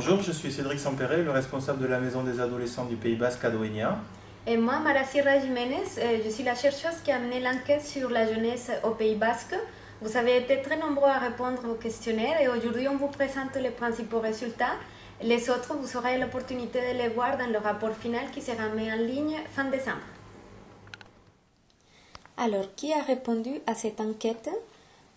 Bonjour, je suis Cédric Sampere, le responsable de la Maison des adolescents du Pays Basque à Doenia. Et moi, Mara Sierra Jiménez, je suis la chercheuse qui a mené l'enquête sur la jeunesse au Pays Basque. Vous avez été très nombreux à répondre au questionnaire et aujourd'hui on vous présente les principaux résultats. Les autres, vous aurez l'opportunité de les voir dans le rapport final qui sera mis en ligne fin décembre. Alors, qui a répondu à cette enquête?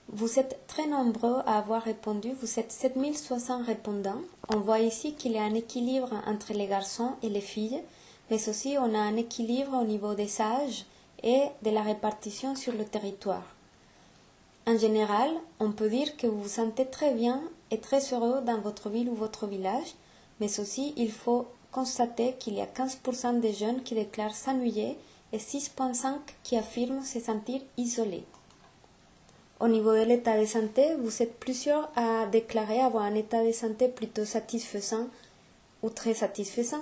Vous êtes très nombreux à avoir répondu, vous êtes 7060 répondants. On voit ici qu'il y a un équilibre entre les garçons et les filles, mais aussi on a un équilibre au niveau des âges et de la répartition sur le territoire. En général, on peut dire que vous vous sentez très bien et très heureux dans votre ville ou votre village, mais aussi il faut constater qu'il y a 15% des jeunes qui déclarent s'ennuyer et 6,5% qui affirment se sentir isolés. Au niveau de l'état de santé, vous êtes plusieurs à déclarer avoir un état de santé plutôt satisfaisant ou très satisfaisant,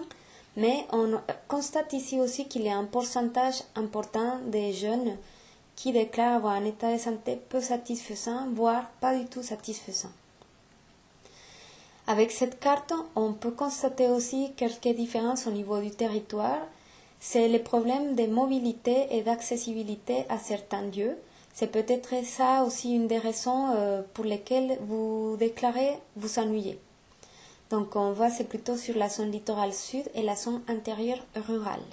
mais on constate ici aussi qu'il y a un pourcentage important de jeunes qui déclarent avoir un état de santé peu satisfaisant, voire pas du tout satisfaisant. Avec cette carte, on peut constater aussi quelques différences au niveau du territoire. C'est le problème de mobilité et d'accessibilité à certains lieux. C'est peut-être ça aussi une des raisons pour lesquelles vous déclarez vous ennuyer. Donc on voit c'est plutôt sur la zone littorale sud et la zone intérieure rurale.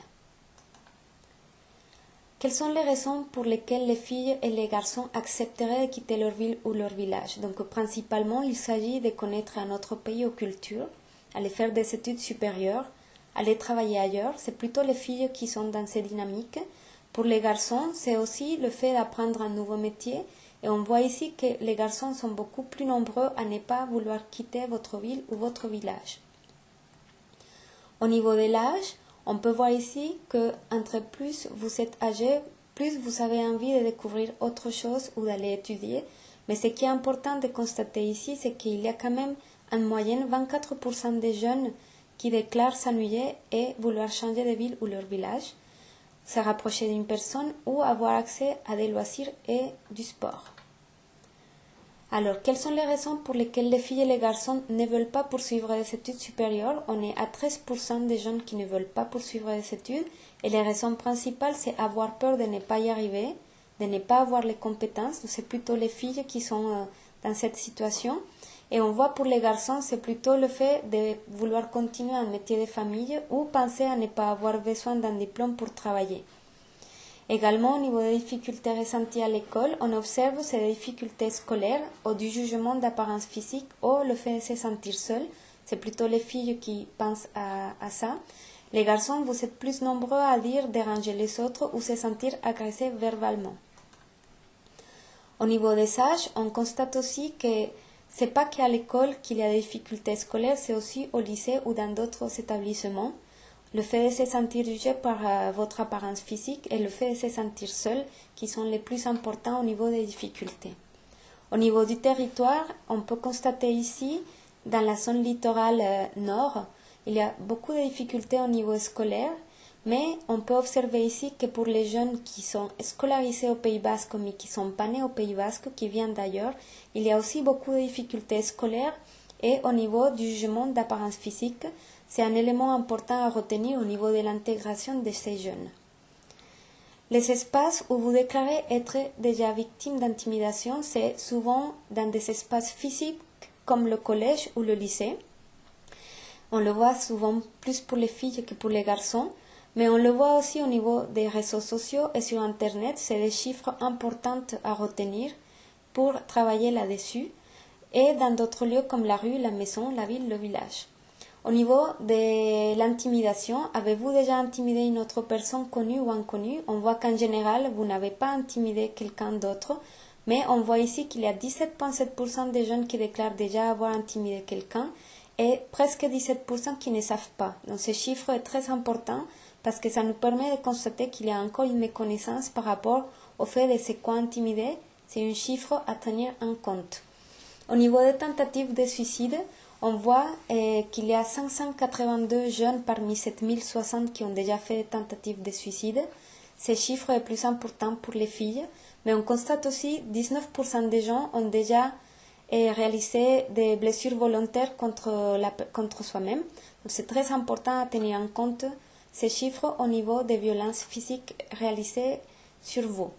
Quelles sont les raisons pour lesquelles les filles et les garçons accepteraient de quitter leur ville ou leur village? Donc principalement il s'agit de connaître un autre pays ou culture, aller faire des études supérieures, aller travailler ailleurs. C'est plutôt les filles qui sont dans ces dynamiques. Pour les garçons, c'est aussi le fait d'apprendre un nouveau métier et on voit ici que les garçons sont beaucoup plus nombreux à ne pas vouloir quitter votre ville ou votre village. Au niveau de l'âge, on peut voir ici que entre plus vous êtes âgé, plus vous avez envie de découvrir autre chose ou d'aller étudier. Mais ce qui est important de constater ici, c'est qu'il y a quand même en moyenne 24% des jeunes qui déclarent s'ennuyer et vouloir changer de ville ou leur village, se rapprocher d'une personne ou avoir accès à des loisirs et du sport. Alors, quelles sont les raisons pour lesquelles les filles et les garçons ne veulent pas poursuivre des études supérieures? On est à 13% des jeunes qui ne veulent pas poursuivre des études et les raisons principales, c'est avoir peur de ne pas y arriver, de ne pas avoir les compétences. C'est plutôt les filles qui sont dans cette situation. Et on voit pour les garçons, c'est plutôt le fait de vouloir continuer un métier de famille ou penser à ne pas avoir besoin d'un diplôme pour travailler. Également, au niveau des difficultés ressenties à l'école, on observe ces difficultés scolaires ou du jugement d'apparence physique ou le fait de se sentir seul. C'est plutôt les filles qui pensent à ça. Les garçons, vous êtes plus nombreux à dire déranger les autres ou se sentir agressés verbalement. Au niveau des âges, on constate aussi que c'est pas qu'à l'école qu'il y a des difficultés scolaires, c'est aussi au lycée ou dans d'autres établissements. Le fait de se sentir jugé par votre apparence physique et le fait de se sentir seul qui sont les plus importants au niveau des difficultés. Au niveau du territoire, on peut constater ici, dans la zone littorale nord, il y a beaucoup de difficultés au niveau scolaire, mais on peut observer ici que pour les jeunes qui sont scolarisés au Pays Basque mais qui sont pas nés au Pays Basque, qui viennent d'ailleurs, il y a aussi beaucoup de difficultés scolaires et au niveau du jugement d'apparence physique, c'est un élément important à retenir au niveau de l'intégration de ces jeunes. Les espaces où vous déclarez être déjà victime d'intimidation, c'est souvent dans des espaces physiques comme le collège ou le lycée. On le voit souvent plus pour les filles que pour les garçons. Mais on le voit aussi au niveau des réseaux sociaux et sur Internet, c'est des chiffres importants à retenir pour travailler là-dessus et dans d'autres lieux comme la rue, la maison, la ville, le village. Au niveau de l'intimidation, avez-vous déjà intimidé une autre personne connue ou inconnue? On voit qu'en général, vous n'avez pas intimidé quelqu'un d'autre, mais on voit ici qu'il y a 17,7% des jeunes qui déclarent déjà avoir intimidé quelqu'un et presque 17% qui ne savent pas. Donc ce chiffre est très important parce que ça nous permet de constater qu'il y a encore une méconnaissance par rapport au fait de c'est quoi intimider. C'est un chiffre à tenir en compte. Au niveau des tentatives de suicide, on voit qu'il y a 582 jeunes parmi 7060 qui ont déjà fait des tentatives de suicide. Ce chiffre est plus important pour les filles, mais on constate aussi 19% des gens ont déjà et réaliser des blessures volontaires contre soi-même. Donc c'est très important à tenir en compte ces chiffres au niveau des violences physiques réalisées sur vous.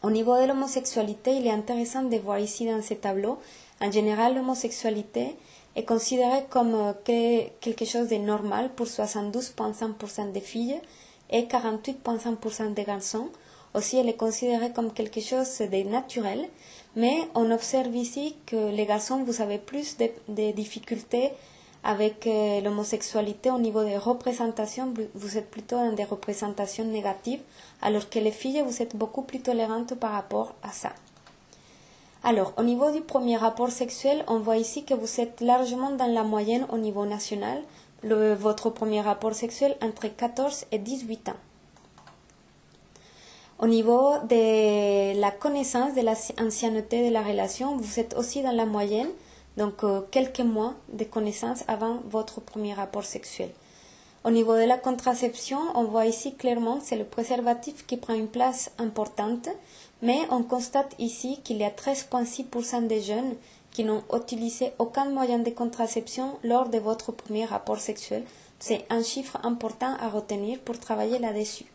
Au niveau de l'homosexualité, il est intéressant de voir ici dans ce tableau, en général, l'homosexualité est considérée comme quelque chose de normal pour 72,5% des filles et 48,5% des garçons. Aussi, elle est considérée comme quelque chose de naturel, mais on observe ici que les garçons, vous avez plus de difficultés avec l'homosexualité au niveau des représentations. Vous êtes plutôt dans des représentations négatives, alors que les filles, vous êtes beaucoup plus tolérantes par rapport à ça. Alors, au niveau du premier rapport sexuel, on voit ici que vous êtes largement dans la moyenne au niveau national. Votre premier rapport sexuel entre 14 et 18 ans. Au niveau de la connaissance de l'ancienneté de la relation, vous êtes aussi dans la moyenne, donc quelques mois de connaissance avant votre premier rapport sexuel. Au niveau de la contraception, on voit ici clairement que c'est le préservatif qui prend une place importante, mais on constate ici qu'il y a 13,6% des jeunes qui n'ont utilisé aucun moyen de contraception lors de votre premier rapport sexuel. C'est un chiffre important à retenir pour travailler là-dessus.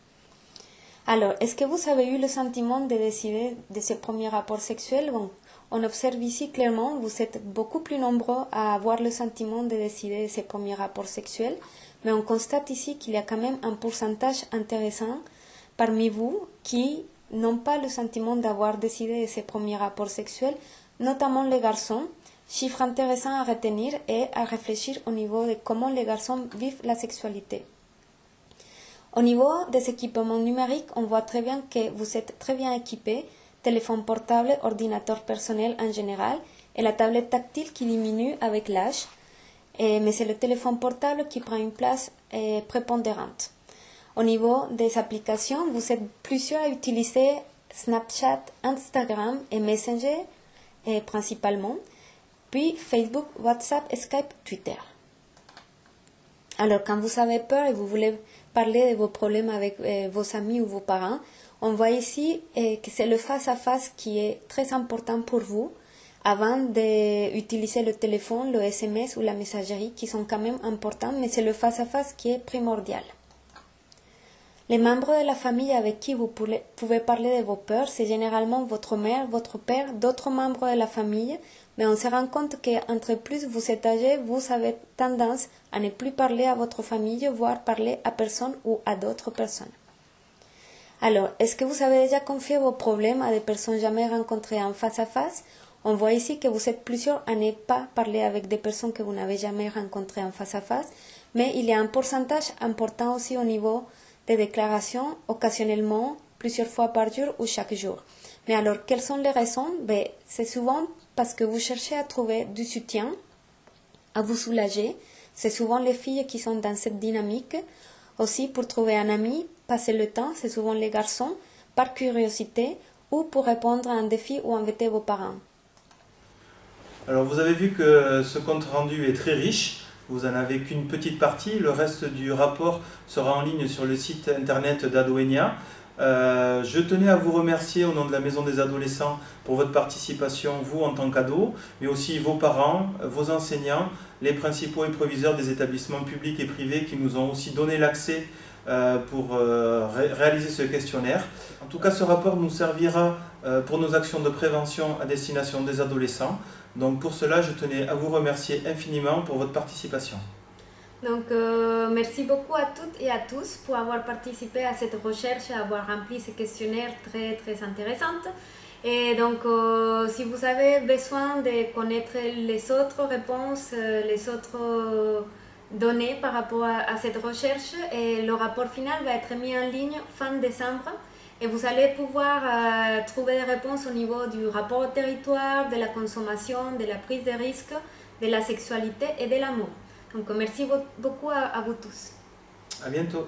Alors, est-ce que vous avez eu le sentiment de décider de ce premier rapport sexuel? Bon, on observe ici clairement, vous êtes beaucoup plus nombreux à avoir le sentiment de décider de ce premier rapport sexuel, mais on constate ici qu'il y a quand même un pourcentage intéressant parmi vous qui n'ont pas le sentiment d'avoir décidé de ce premier rapport sexuel, notamment les garçons. Chiffre intéressant à retenir et à réfléchir au niveau de comment les garçons vivent la sexualité. Au niveau des équipements numériques, on voit très bien que vous êtes très bien équipés, téléphone portable, ordinateur personnel en général, et la tablette tactile qui diminue avec l'âge, mais c'est le téléphone portable qui prend une place prépondérante. Au niveau des applications, vous êtes plusieurs à utiliser Snapchat, Instagram et Messenger principalement, puis Facebook, WhatsApp, Skype, Twitter. Alors, quand vous avez peur et vous voulez parler de vos problèmes avec vos amis ou vos parents, on voit ici que c'est le face-à-face qui est très important pour vous avant d'utiliser le téléphone, le SMS ou la messagerie qui sont quand même importants, mais c'est le face-à-face qui est primordial. Les membres de la famille avec qui vous pouvez parler de vos peurs, c'est généralement votre mère, votre père, d'autres membres de la famille, mais on se rend compte qu'entre plus vous êtes âgé, vous avez tendance à ne plus parler à votre famille, voire parler à personne ou à d'autres personnes. Alors, est-ce que vous avez déjà confié vos problèmes à des personnes jamais rencontrées en face à face? On voit ici que vous êtes plusieurs à ne pas parler avec des personnes que vous n'avez jamais rencontrées en face à face, mais il y a un pourcentage important aussi au niveau des déclarations, occasionnellement, plusieurs fois par jour ou chaque jour. Mais alors, quelles sont les raisons? C'est souvent parce que vous cherchez à trouver du soutien, à vous soulager. C'est souvent les filles qui sont dans cette dynamique. Aussi, pour trouver un ami, passer le temps, c'est souvent les garçons, par curiosité ou pour répondre à un défi ou inviter vos parents. Alors, vous avez vu que ce compte rendu est très riche. Vous n'en avez qu'une petite partie. Le reste du rapport sera en ligne sur le site internet d'Adoenia. Je tenais à vous remercier au nom de la Maison des Adolescents pour votre participation, vous en tant qu'ado, mais aussi vos parents, vos enseignants, les principaux et proviseurs des établissements publics et privés qui nous ont aussi donné l'accès pour réaliser ce questionnaire. En tout cas, ce rapport nous servira pour nos actions de prévention à destination des adolescents. Donc pour cela, je tenais à vous remercier infiniment pour votre participation. Donc, merci beaucoup à toutes et à tous pour avoir participé à cette recherche, à avoir rempli ce questionnaire très, très intéressant. Et donc, si vous avez besoin de connaître les autres réponses, les autres données par rapport à cette recherche, et le rapport final va être mis en ligne fin décembre. Et vous allez pouvoir trouver des réponses au niveau du rapport au territoire, de la consommation, de la prise de risque, de la sexualité et de l'amour. Donc merci beaucoup à vous tous. À bientôt.